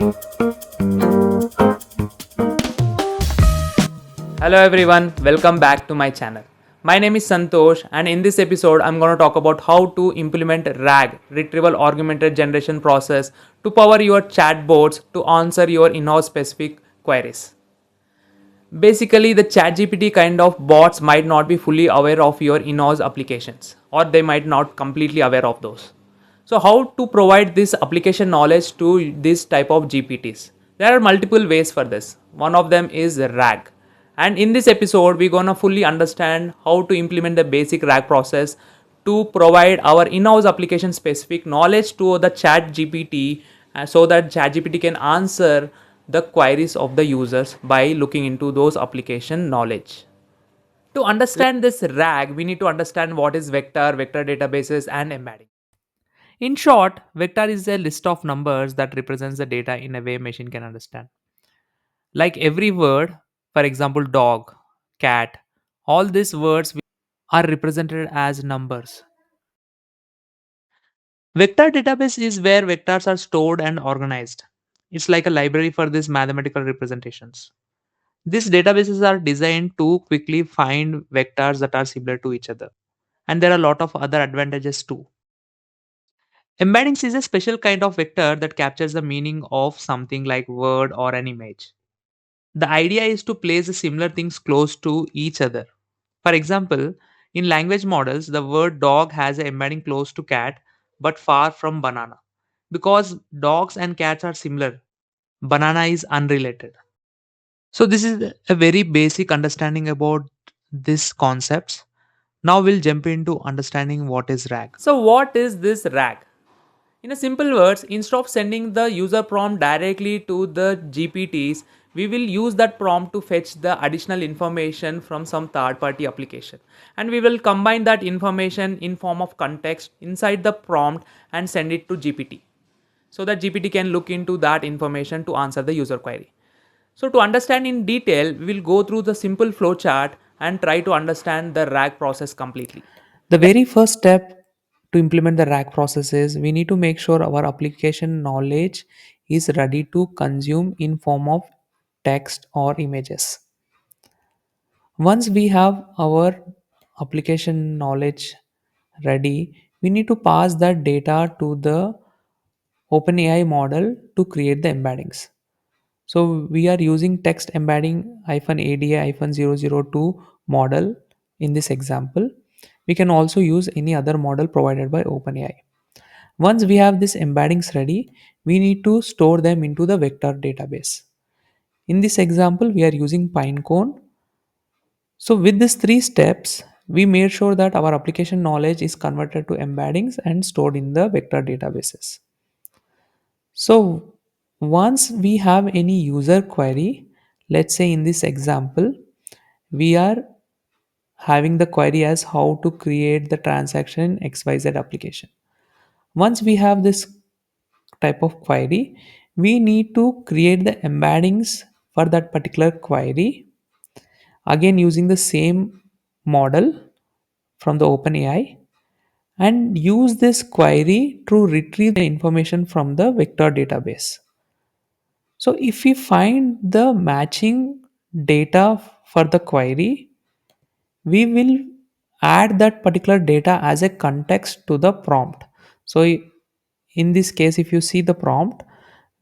Hello everyone, welcome back to my channel. My name is Santosh and in this episode I'm going to talk about how to implement RAG, Retrieval Augmented Generation process to power your chatbots to answer your in-house specific queries. Basically, the ChatGPT kind of bots might not be fully aware of your in-house applications or they might not completely aware of those. So how to provide this application knowledge to this type of GPTs? There are multiple ways for this. One of them is RAG. And in this episode, we're gonna fully understand how to implement the basic RAG process to provide our in-house application specific knowledge to the ChatGPT so that ChatGPT can answer the queries of the users by looking into those application knowledge. To understand this RAG, we need to understand what is vector databases, and embedding. In short, vector is a list of numbers that represents the data in a way machine can understand. Like every word, for example, dog, cat, all these words are represented as numbers. Vector database is where vectors are stored and organized. It's like a library for these mathematical representations. These databases are designed to quickly find vectors that are similar to each other. And there are a lot of other advantages too. Embeddings is a special kind of vector that captures the meaning of something like word or an image. The idea is to place the similar things close to each other. For example, in language models, the word dog has an embedding close to cat but far from banana. Because dogs and cats are similar, banana is unrelated. So this is a very basic understanding about these concepts. Now we'll jump into understanding what is RAG. So what is this RAG? In a simple words, instead of sending the user prompt directly to the GPTs, we will use that prompt to fetch the additional information from some third party application. And we will combine that information in form of context inside the prompt and send it to GPT. So that GPT can look into that information to answer the user query. So to understand in detail, we will go through the simple flowchart and try to understand the RAG process completely. The very first step to implement the RAG process is we need to make sure our application knowledge is ready to consume in form of text or images. Once we have our application knowledge ready, we need to pass that data to the OpenAI model to create the embeddings. So we are using text embedding -ADA-002 model in this example. We can also use any other model provided by OpenAI. Once we have these embeddings ready, we need to store them into the vector database. In this example, we are using Pinecone. So with these three steps, we made sure that our application knowledge is converted to embeddings and stored in the vector databases. So once we have any user query, let's say in this example, we are having the query as how to create the transaction in XYZ application. Once we have this type of query, we need to create the embeddings for that particular query. Again, using the same model from the OpenAI and use this query to retrieve the information from the vector database. So if we find the matching data for the query, we will add that particular data as a context to the prompt. So in this case, if you see the prompt,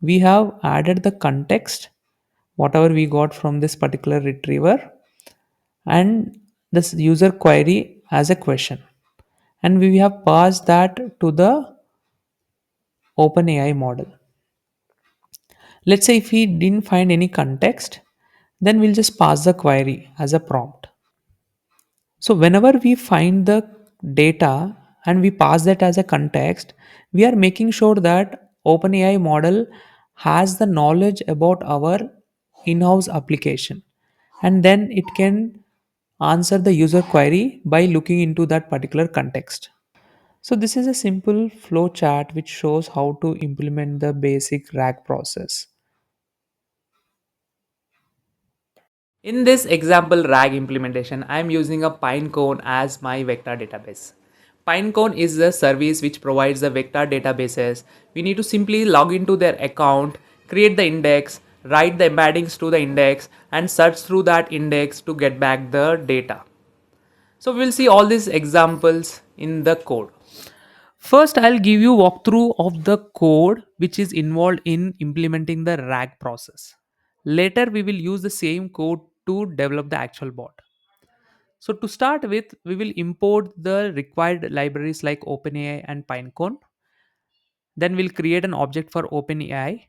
we have added the context, whatever we got from this particular retriever, and this user query as a question. And we have passed that to the OpenAI model. Let's say if we didn't find any context, then we'll just pass the query as a prompt. So whenever we find the data and we pass that as a context, we are making sure that OpenAI model has the knowledge about our in-house application and then it can answer the user query by looking into that particular context. So this is a simple flow chart which shows how to implement the basic RAG process. In this example RAG implementation, I am using a Pinecone as my vector database. Pinecone is a service which provides the vector databases. We need to simply log into their account, create the index, write the embeddings to the index, and search through that index to get back the data. So we'll see all these examples in the code. First, I'll give you walkthrough of the code which is involved in implementing the RAG process. Later, we will use the same code to develop the actual bot. So to start with, we will import the required libraries like OpenAI and Pinecone. Then we'll create an object for OpenAI,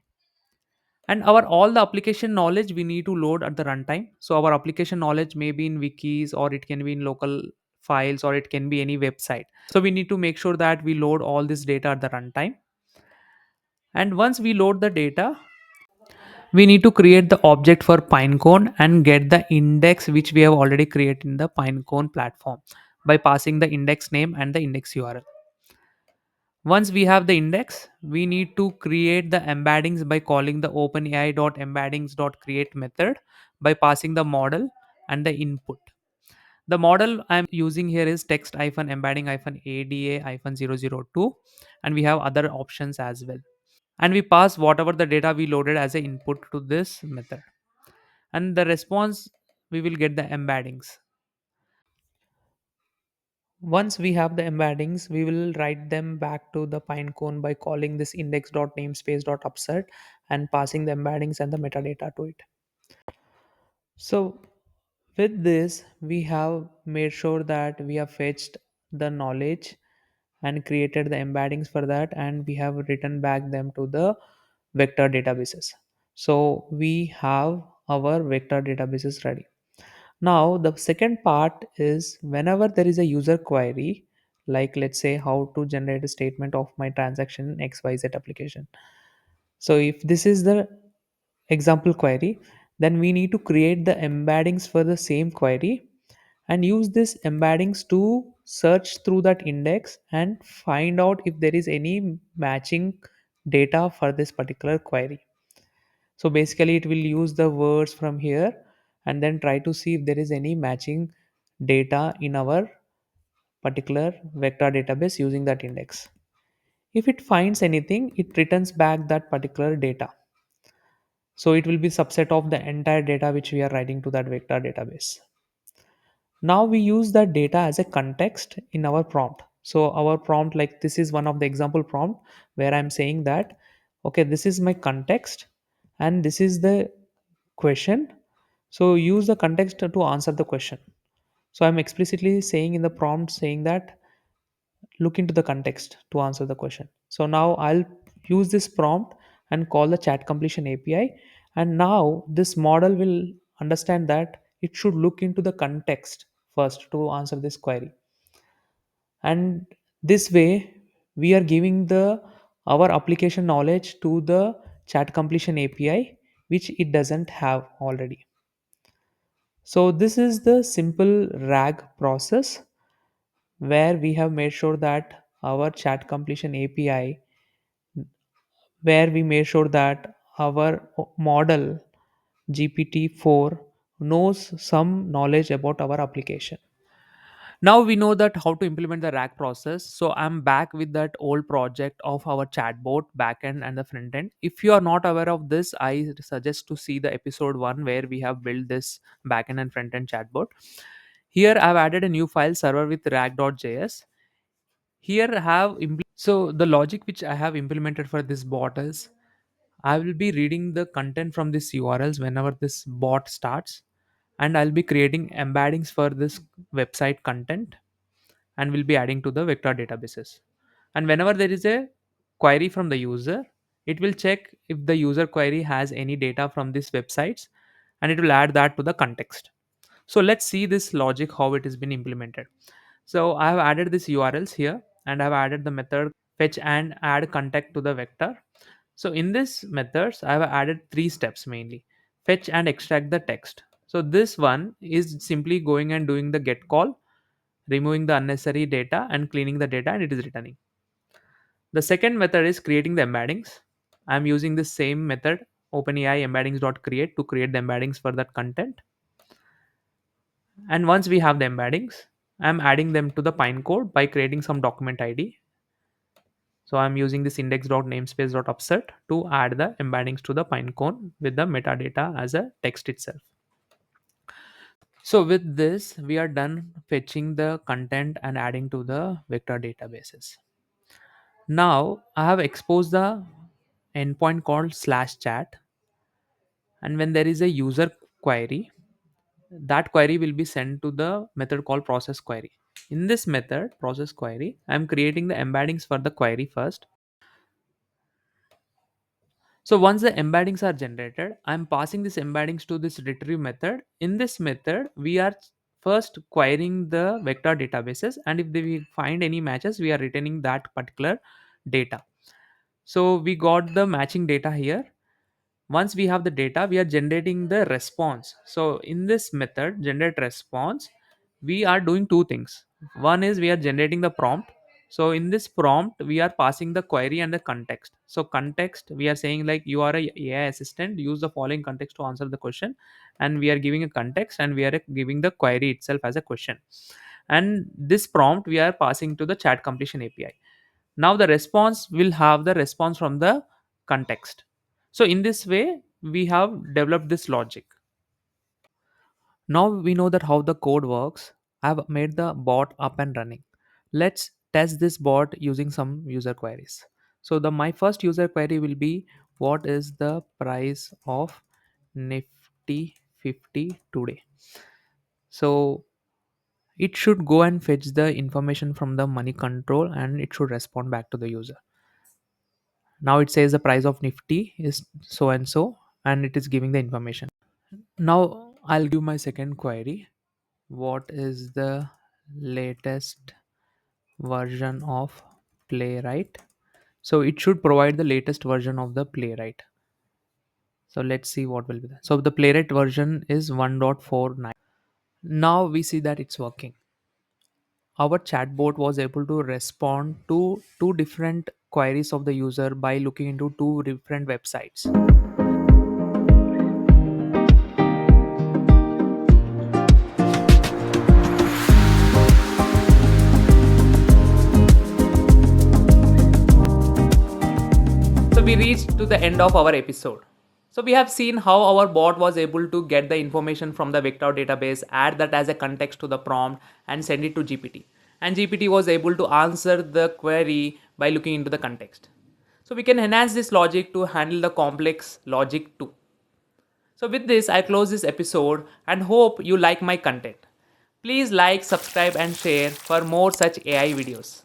and our all the application knowledge we need to load at the runtime. So our application knowledge may be in wikis, or it can be in local files, or it can be any website. So we need to make sure that we load all this data at the runtime. And once we load the data, we need to create the object for Pinecone and get the index which we have already created in the Pinecone platform by passing the index name and the index URL. Once we have the index, we need to create the embeddings by calling the openai.embeddings.create method by passing the model and the input. The model I'm using here is text-embedding-ada-002, and we have other options as well. And we pass whatever the data we loaded as an input to this method. And the response, we will get the embeddings. Once we have the embeddings, we will write them back to the Pinecone by calling this index.namespace.upsert and passing the embeddings and the metadata to it. So with this, we have made sure that we have fetched the knowledge and created the embeddings for that, and we have written back them to the vector databases. So we have our vector databases ready. Now, the second part is whenever there is a user query, like let's say how to generate a statement of my transaction in XYZ application. So, if this is the example query, then we need to create the embeddings for the same query and use this embeddings to search through that index and find out if there is any matching data for this particular query. So basically, it will use the words from here and then try to see if there is any matching data in our particular vector database using that index. If it finds anything, it returns back that particular data. So it will be subset of the entire data which we are writing to that vector database. Now we use that data as a context in our prompt. So our prompt, like this is one of the example prompt where I'm saying that, okay, this is my context and this is the question. So use the context to answer the question. So I'm explicitly saying in the prompt saying that look into the context to answer the question. So now I'll use this prompt and call the chat completion API. And now this model will understand that it should look into the context first to answer this query. And this way we are giving the our application knowledge to the chat completion API, which it doesn't have already. So this is the simple RAG process where we have made sure that our chat completion API, where we made sure that our model GPT-4 knows some knowledge about our application. Now we know that how to implement the RAG process. So I'm back with that old project of our chatbot backend and the front end. If you are not aware of this, I suggest to see the episode 1 where we have built this backend and front end chatbot. Here I've added a new file server with rag.js. Here I have so the logic which I have implemented for this bot is I will be reading the content from this URLs whenever this bot starts, and I'll be creating embeddings for this website content and will be adding to the vector databases. And whenever there is a query from the user, it will check if the user query has any data from these websites, and it will add that to the context. So let's see this logic how it has been implemented. So I have added these URLs here, and I have added the method fetch and add contact to the vector. So in this methods, I have added three steps mainly: fetch and extract the text. So this one is simply going and doing the get call, removing the unnecessary data and cleaning the data, and it is returning. The second method is creating the embeddings. I'm using the same method, OpenAI embeddings.create, to create the embeddings for that content. And once we have the embeddings, I'm adding them to the Pinecone by creating some document ID. So I'm using this index.namespace.upsert to add the embeddings to the Pinecone with the metadata as a text itself. So with this, we are done fetching the content and adding to the vector databases. Now I have exposed the endpoint called slash chat, and when there is a user query, that query will be sent to the method called process query. In this method process query, I am creating the embeddings for the query first. So once the embeddings are generated, I'm passing these embeddings to this retrieve method. In this method, we are first querying the vector databases, and if we find any matches, we are returning that particular data. So we got the matching data here. Once we have the data, we are generating the response. So in this method generate response, we are doing two things. One is we are generating the prompt. So in this prompt we are passing the query and the context. So context, we are saying like, you are a AI assistant, use the following context to answer the question, and we are giving a context, and we are giving the query itself as a question. And this prompt we are passing to the chat completion API. Now the response will have the response from the context. So in this way we have developed this logic. Now we know that how the code works. I have made the bot up and running. Let's test this bot using some user queries. So the my first user query will be, what is the price of nifty 50 today? So it should go and fetch the information from the money control, and it should respond back to the user. Now it says the price of nifty is so and so, and it is giving the information. Now I'll give my second query. What is the latest version of playwright? So it should provide the latest version of the playwright. So let's see what will be that. So the playwright version is 1.49. Now we see that it's working. Our chatbot was able to respond to two different queries of the user by looking into two different websites. So we reached to the end of our episode. So we have seen how our bot was able to get the information from the vector database, add that as a context to the prompt, and send it to GPT. And GPT was able to answer the query by looking into the context. So we can enhance this logic to handle the complex logic too. So with this, I close this episode and hope you like my content. Please like, subscribe, and share for more such AI videos.